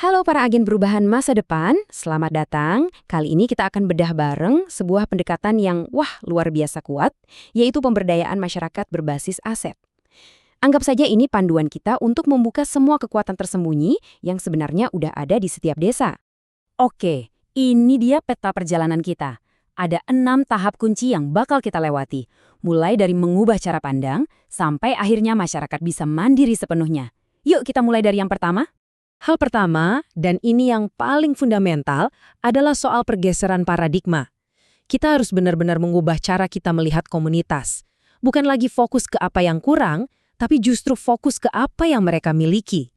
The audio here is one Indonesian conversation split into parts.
Halo para agen perubahan masa depan, selamat datang. Kali ini kita akan bedah bareng sebuah pendekatan yang luar biasa kuat, yaitu pemberdayaan masyarakat berbasis aset. Anggap saja ini panduan kita untuk membuka semua kekuatan tersembunyi yang sebenarnya udah ada di setiap desa. Oke, ini dia peta perjalanan kita. Ada 6 tahap kunci yang bakal kita lewati, mulai dari mengubah cara pandang, sampai akhirnya masyarakat bisa mandiri sepenuhnya. Yuk kita mulai dari yang pertama. Hal pertama, dan ini yang paling fundamental, adalah soal pergeseran paradigma. Kita harus benar-benar mengubah cara kita melihat komunitas. Bukan lagi fokus ke apa yang kurang, tapi justru fokus ke apa yang mereka miliki.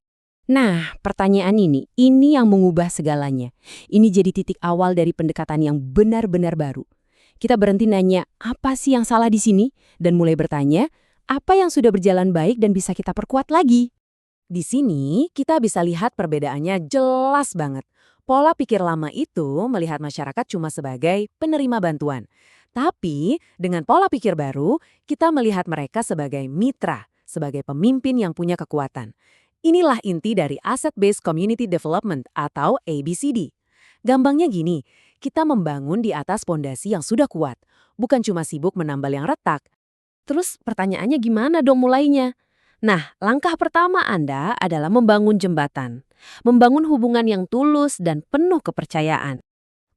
Nah, pertanyaan ini yang mengubah segalanya. Ini jadi titik awal dari pendekatan yang benar-benar baru. Kita berhenti nanya, apa sih yang salah di sini? Dan mulai bertanya, apa yang sudah berjalan baik dan bisa kita perkuat lagi? Di sini, kita bisa lihat perbedaannya jelas banget. Pola pikir lama itu melihat masyarakat cuma sebagai penerima bantuan. Tapi, dengan pola pikir baru, kita melihat mereka sebagai mitra, sebagai pemimpin yang punya kekuatan. Inilah inti dari Asset-Based Community Development atau ABCD. Gampangnya gini, kita membangun di atas fondasi yang sudah kuat, bukan cuma sibuk menambal yang retak. Terus pertanyaannya gimana dong mulainya? Nah, langkah pertama Anda adalah membangun jembatan. Membangun hubungan yang tulus dan penuh kepercayaan.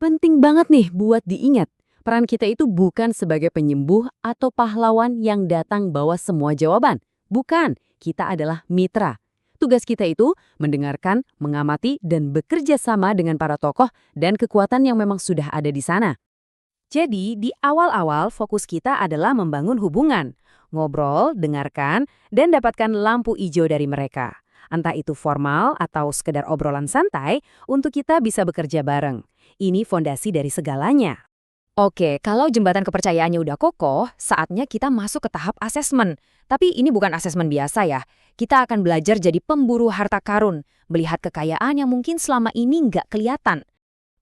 Penting banget nih buat diingat, peran kita itu bukan sebagai penyembuh atau pahlawan yang datang bawa semua jawaban. Bukan, kita adalah mitra. Tugas kita itu mendengarkan, mengamati, dan bekerja sama dengan para tokoh dan kekuatan yang memang sudah ada di sana. Jadi, di awal-awal fokus kita adalah membangun hubungan. Ngobrol, dengarkan, dan dapatkan lampu hijau dari mereka. Entah itu formal atau sekedar obrolan santai, untuk kita bisa bekerja bareng. Ini fondasi dari segalanya. Oke, kalau jembatan kepercayaannya udah kokoh, saatnya kita masuk ke tahap asesmen. Tapi ini bukan asesmen biasa ya. Kita akan belajar jadi pemburu harta karun, melihat kekayaan yang mungkin selama ini nggak kelihatan.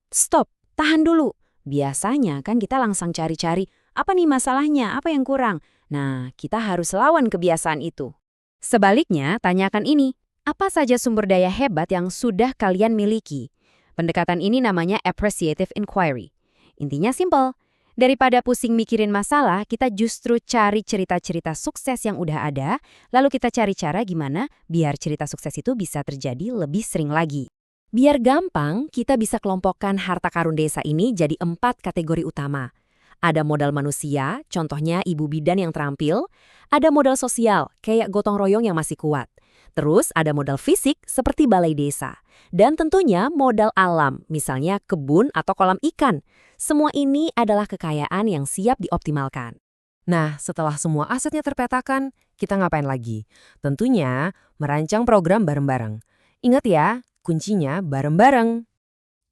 Stop, tahan dulu. Biasanya kan kita langsung cari-cari, apa nih masalahnya, apa yang kurang? Nah, kita harus lawan kebiasaan itu. Sebaliknya, tanyakan ini, apa saja sumber daya hebat yang sudah kalian miliki? Pendekatan ini namanya appreciative inquiry. Intinya simpel, daripada pusing mikirin masalah, kita justru cari cerita-cerita sukses yang udah ada, lalu kita cari cara gimana biar cerita sukses itu bisa terjadi lebih sering lagi. Biar gampang, kita bisa kelompokkan harta karun desa ini jadi 4 kategori utama. Ada modal manusia, contohnya ibu bidan yang terampil. Ada modal sosial, kayak gotong royong yang masih kuat. Terus ada modal fisik seperti balai desa. Dan tentunya modal alam, misalnya kebun atau kolam ikan. Semua ini adalah kekayaan yang siap dioptimalkan. Nah, setelah semua asetnya terpetakan, kita ngapain lagi? Tentunya merancang program bareng-bareng. Ingat ya, kuncinya bareng-bareng.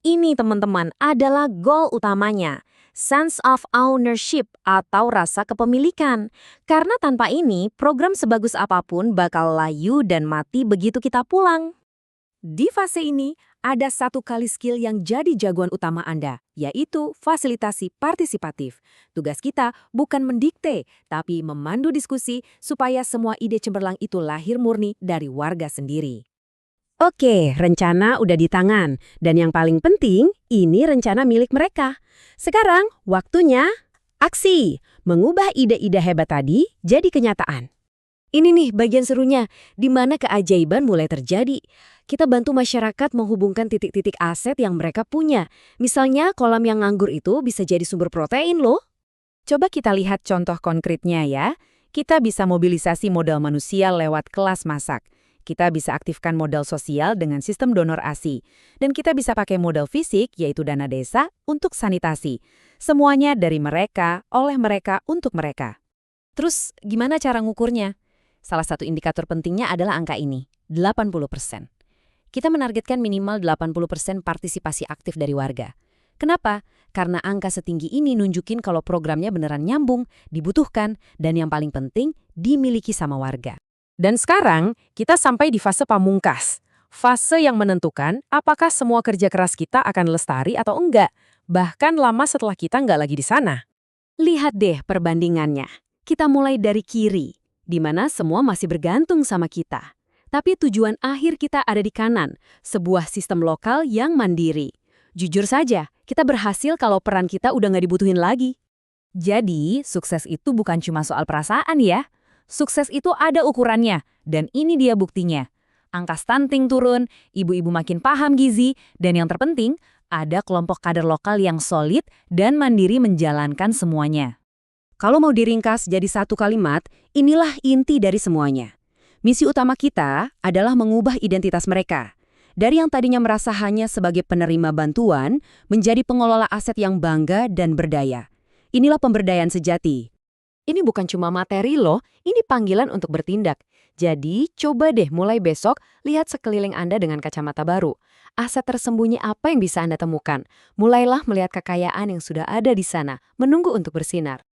Ini teman-teman adalah goal utamanya. Sense of ownership atau rasa kepemilikan. Karena tanpa ini, program sebagus apapun bakal layu dan mati begitu kita pulang. Di fase ini, ada satu kali skill yang jadi jagoan utama Anda, yaitu fasilitasi partisipatif. Tugas kita bukan mendikte, tapi memandu diskusi supaya semua ide cemerlang itu lahir murni dari warga sendiri. Oke, rencana udah di tangan. Dan yang paling penting, ini rencana milik mereka. Sekarang, waktunya aksi. Mengubah ide-ide hebat tadi jadi kenyataan. Ini nih bagian serunya, di mana keajaiban mulai terjadi. Kita bantu masyarakat menghubungkan titik-titik aset yang mereka punya. Misalnya, kolam yang nganggur itu bisa jadi sumber protein loh. Coba kita lihat contoh konkretnya ya. Kita bisa mobilisasi modal manusia lewat kelas masak. Kita bisa aktifkan modal sosial dengan sistem donor ASI. Dan kita bisa pakai modal fisik, yaitu dana desa, untuk sanitasi. Semuanya dari mereka, oleh mereka, untuk mereka. Terus, gimana cara ngukurnya? Salah satu indikator pentingnya adalah angka ini, 80%. Kita menargetkan minimal 80% partisipasi aktif dari warga. Kenapa? Karena angka setinggi ini nunjukin kalau programnya beneran nyambung, dibutuhkan, dan yang paling penting, dimiliki sama warga. Dan sekarang, kita sampai di fase pamungkas. Fase yang menentukan apakah semua kerja keras kita akan lestari atau enggak, bahkan lama setelah kita nggak lagi di sana. Lihat deh perbandingannya. Kita mulai dari kiri, di mana semua masih bergantung sama kita. Tapi tujuan akhir kita ada di kanan, sebuah sistem lokal yang mandiri. Jujur saja, kita berhasil kalau peran kita udah nggak dibutuhin lagi. Jadi, sukses itu bukan cuma soal perasaan ya. Sukses itu ada ukurannya, dan ini dia buktinya. Angka stunting turun, ibu-ibu makin paham gizi, dan yang terpenting, ada kelompok kader lokal yang solid dan mandiri menjalankan semuanya. Kalau mau diringkas jadi satu kalimat, inilah inti dari semuanya. Misi utama kita adalah mengubah identitas mereka. Dari yang tadinya merasa hanya sebagai penerima bantuan, menjadi pengelola aset yang bangga dan berdaya. Inilah pemberdayaan sejati. Ini bukan cuma materi loh, ini panggilan untuk bertindak. Jadi, coba deh mulai besok lihat sekeliling Anda dengan kacamata baru. Aset tersembunyi apa yang bisa Anda temukan? Mulailah melihat kekayaan yang sudah ada di sana, menunggu untuk bersinar.